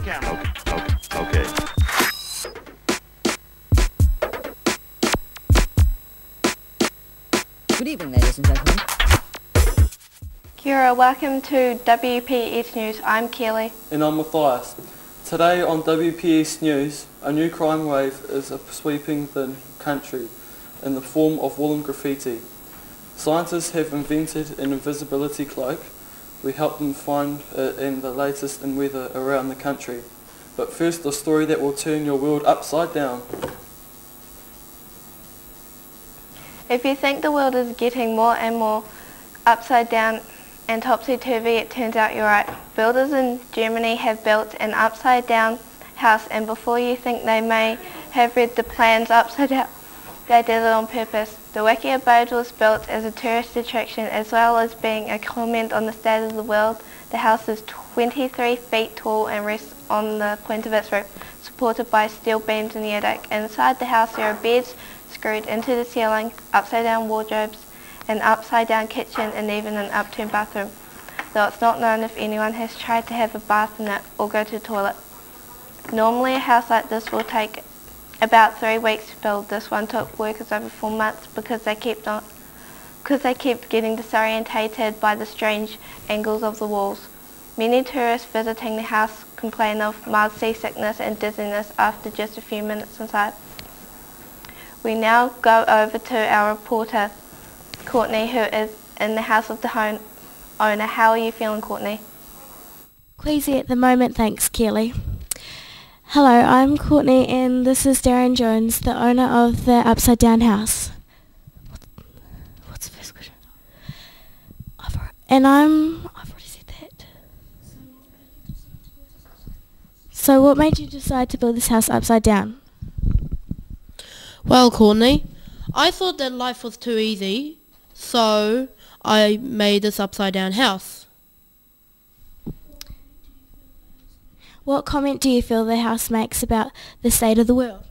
Okay. Good evening, ladies and gentlemen. Kia ora, welcome to WPS News. I'm Kelly. And I'm Matthias. Today on WPS News, a new crime wave is sweeping the country in the form of woolen graffiti. Scientists have invented an invisibility cloak. We help them find it and the latest in weather around the country. But first, a story that will turn your world upside down. If you think the world is getting more and more upside down and topsy-turvy, it turns out you're right. Builders in Germany have built an upside-down house, and before you think they may have read the plans upside down, they did it on purpose. The wacky abode was built as a tourist attraction as well as being a comment on the state of the world. The house is 23 feet tall and rests on the point of its roof, supported by steel beams in the attic. Inside the house there are beds screwed into the ceiling, upside-down wardrobes, an upside-down kitchen and even an upturned bathroom, though it's not known if anyone has tried to have a bath in it or go to the toilet. Normally a house like this will take about 3 weeks to build. This one took workers over 4 months because they kept getting disorientated by the strange angles of the walls. Many tourists visiting the house complain of mild seasickness and dizziness after just a few minutes inside. We now go over to our reporter, Courtney, who is in the house of the home owner. How are you feeling, Courtney? Queasy at the moment, thanks, Kelly. Hello, I'm Courtney and this is Darren Jones, the owner of the Upside Down House. What's the first question? I've already said that. So what made you decide to build this house upside down? Well, Courtney, I thought that life was too easy, so I made this upside down house. What comment do you feel the house makes about the state of the world?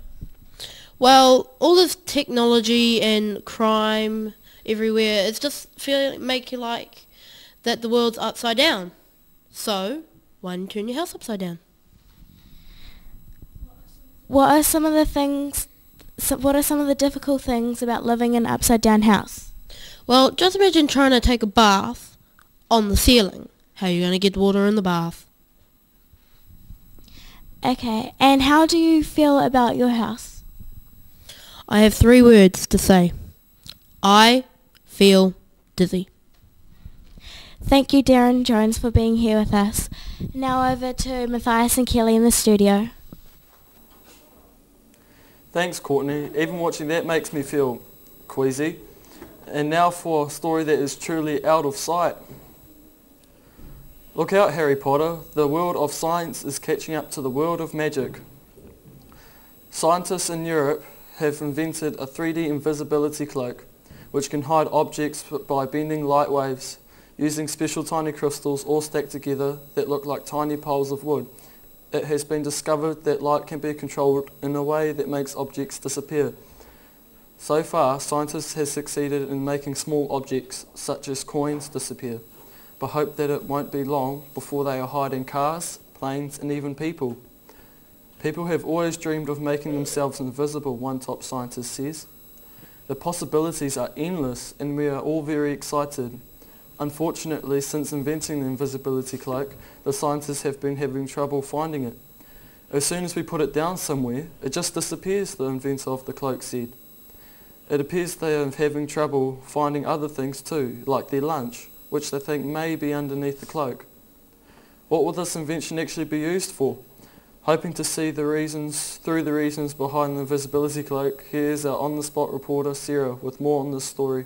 Well, all this technology and crime everywhere, it's just make you like that the world's upside down. So, why don't you turn your house upside down? What are some of the difficult things about living in an upside down house? Well, just imagine trying to take a bath on the ceiling. How are you going to get water in the bath? Okay, and how do you feel about your house? I have 3 words to say. I feel dizzy. Thank you, Darren Jones, for being here with us. Now over to Matthias and Kelly in the studio. Thanks, Courtney. Even watching that makes me feel queasy. And now for a story that is truly out of sight. Look out, Harry Potter. The world of science is catching up to the world of magic. Scientists in Europe have invented a 3D invisibility cloak which can hide objects by bending light waves using special tiny crystals all stacked together that look like tiny piles of wood. It has been discovered that light can be controlled in a way that makes objects disappear. So far, scientists have succeeded in making small objects such as coins disappear, but hope that it won't be long before they are hiding cars, planes and even people. People have always dreamed of making themselves invisible, one top scientist says. The possibilities are endless and we are all very excited. Unfortunately, since inventing the invisibility cloak, the scientists have been having trouble finding it. As soon as we put it down somewhere, it just disappears, the inventor of the cloak said. It appears they are having trouble finding other things too, like their lunch, which they think may be underneath the cloak. What will this invention actually be used for? Hoping to see through the reasons behind the invisibility cloak, here's our on-the-spot reporter Sarah with more on this story.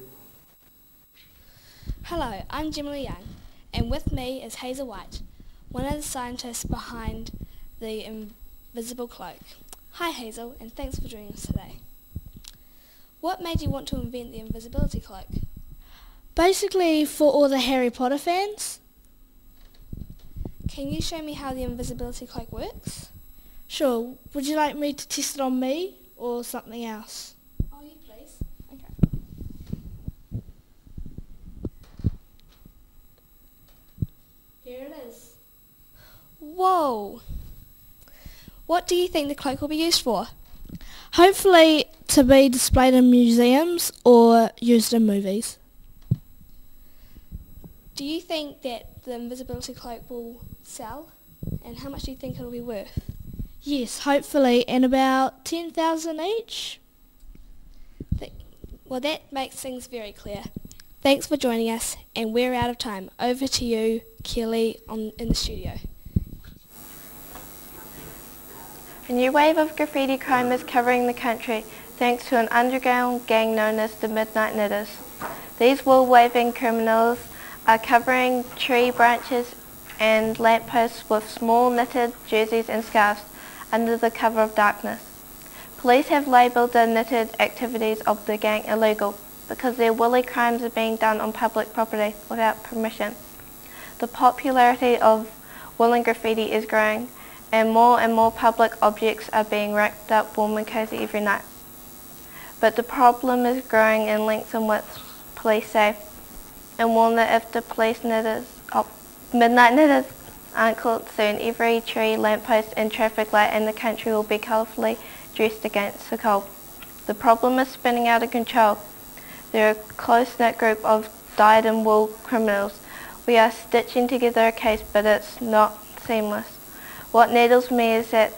Hello, I'm Gemma Young, and with me is Hazel White, one of the scientists behind the invisible cloak. Hi Hazel, and thanks for joining us today. What made you want to invent the invisibility cloak? Basically for all the Harry Potter fans. Can you show me how the invisibility cloak works? Sure, would you like me to test it on me or something else? Oh, you please. Okay. Here it is. Whoa, What do you think the cloak will be used for? Hopefully to be displayed in museums or used in movies. Do you think that the invisibility cloak will sell? And how much do you think it'll be worth? Yes, hopefully, and about 10,000 each. Well, that makes things very clear. Thanks for joining us, and we're out of time. Over to you, Kelly, in the studio. A new wave of graffiti crime is covering the country thanks to an underground gang known as the Midnight Knitters. These wool-waving criminals are covering tree branches and lampposts with small knitted jerseys and scarves under the cover of darkness. Police have labelled the knitted activities of the gang illegal because their woolly crimes are being done on public property without permission. The popularity of woolen graffiti is growing, and more public objects are being racked up warm and cosy every night. But the problem is growing in lengths and widths, police say, and warn that if the midnight knitters aren't caught soon, every tree, lamppost and traffic light in the country will be colourfully dressed against the cold. The problem is spinning out of control. They're a close-knit group of dyed-in-wool criminals. We are stitching together a case, but it's not seamless. What nettles me is that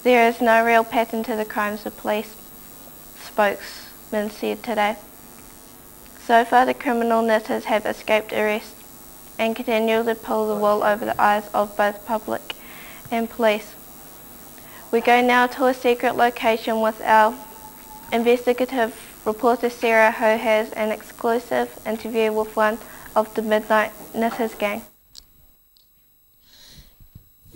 there is no real pattern to the crimes, the police spokesman said today. So far, the criminal knitters have escaped arrest and continue to pull the wool over the eyes of both public and police. We go now to a secret location with our investigative reporter Sarah, who has an exclusive interview with one of the Midnight Knitters gang.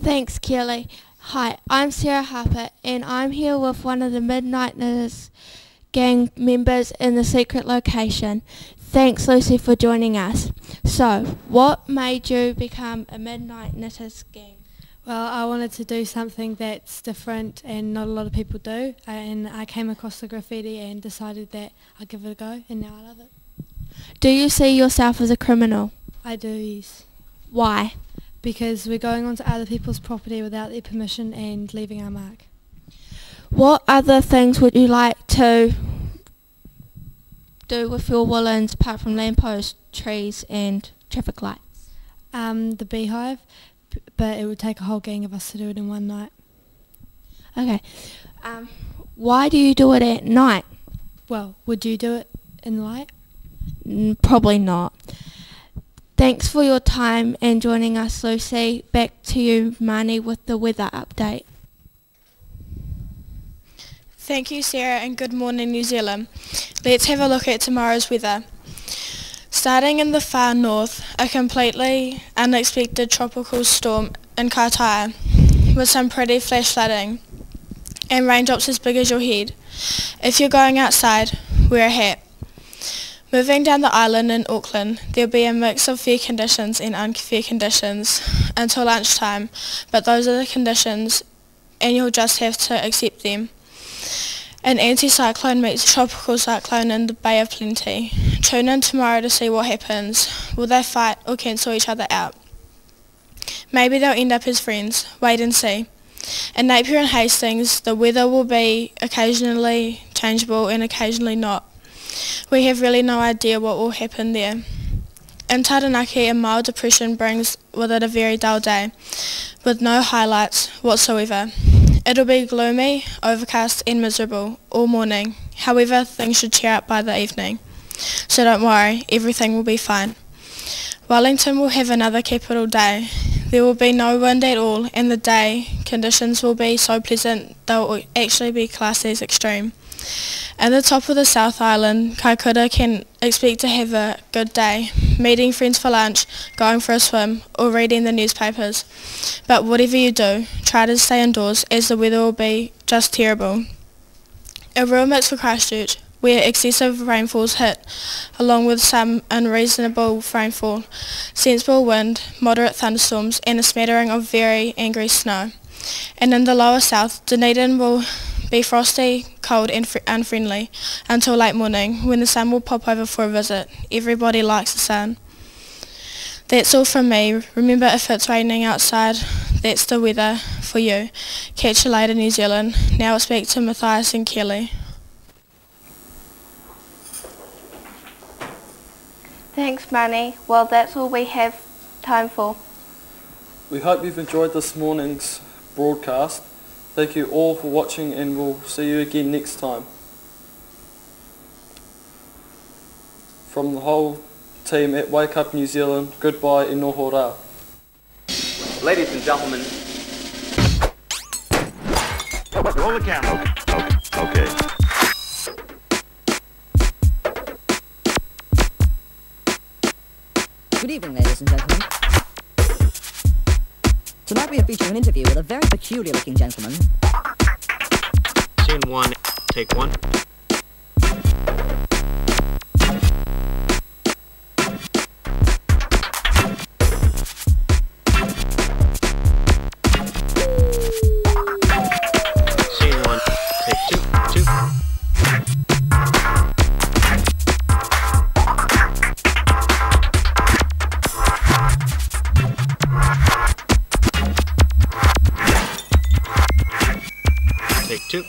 Thanks, Kelly. Hi, I'm Sarah Harper, and I'm here with one of the Midnight Knitters gang members in the secret location. Thanks, Lucy, for joining us. So, what made you become a Midnight Knitters gang? Well, I wanted to do something that's different and not a lot of people do, and I came across the graffiti and decided that I'd give it a go, and now I love it. Do you see yourself as a criminal? I do, yes. Why? Because we're going onto other people's property without their permission and leaving our mark. What other things would you like to do with your woolens apart from lampposts, trees and traffic lights? The beehive, but it would take a whole gang of us to do it in one night. Okay. Why do you do it at night? Well, would you do it in the light? Probably not. Thanks for your time and joining us, Lucy. Back to you, Marnie, with the weather update. Thank you, Sarah, and good morning, New Zealand. Let's have a look at tomorrow's weather. Starting in the far north, a completely unexpected tropical storm in Kaitaia with some pretty flash flooding and raindrops as big as your head. If you're going outside, wear a hat. Moving down the island in Auckland, there'll be a mix of fair conditions and unfair conditions until lunchtime, but those are the conditions and you'll just have to accept them. An anticyclone meets a tropical cyclone in the Bay of Plenty. Tune in tomorrow to see what happens. Will they fight or cancel each other out? Maybe they'll end up as friends. Wait and see. In Napier and Hastings, the weather will be occasionally changeable and occasionally not. We have really no idea what will happen there. In Taranaki, a mild depression brings with it a very dull day, with no highlights whatsoever. It'll be gloomy, overcast and miserable all morning. However, things should cheer up by the evening. So don't worry, everything will be fine. Wellington will have another capital day. There will be no wind at all, and the day conditions will be so pleasant they'll actually be classed as extreme. At the top of the South Island, Kaikoura can expect to have a good day, meeting friends for lunch, going for a swim, or reading the newspapers. But whatever you do, try to stay indoors as the weather will be just terrible. A real mix for Christchurch, where excessive rainfalls hit, along with some unreasonable rainfall, sensible wind, moderate thunderstorms, and a smattering of very angry snow. And in the lower south, Dunedin will be frosty, cold and unfriendly until late morning when the sun will pop over for a visit. Everybody likes the sun. That's all from me. Remember, if it's raining outside, that's the weather for you. Catch you later, New Zealand. Now it's back to Matthias and Kelly. Thanks, Marnie. Well, that's all we have time for. We hope you've enjoyed this morning's broadcast. Thank you all for watching, and we'll see you again next time. From the whole team at Wake Up New Zealand, goodbye e noho rā. Ladies and gentlemen. Roll the camera. Okay. Good evening, ladies and gentlemen. Tonight we are featuring an interview with a very peculiar-looking gentleman. Scene 1, take 1. Scene 1, take 2. Take 2.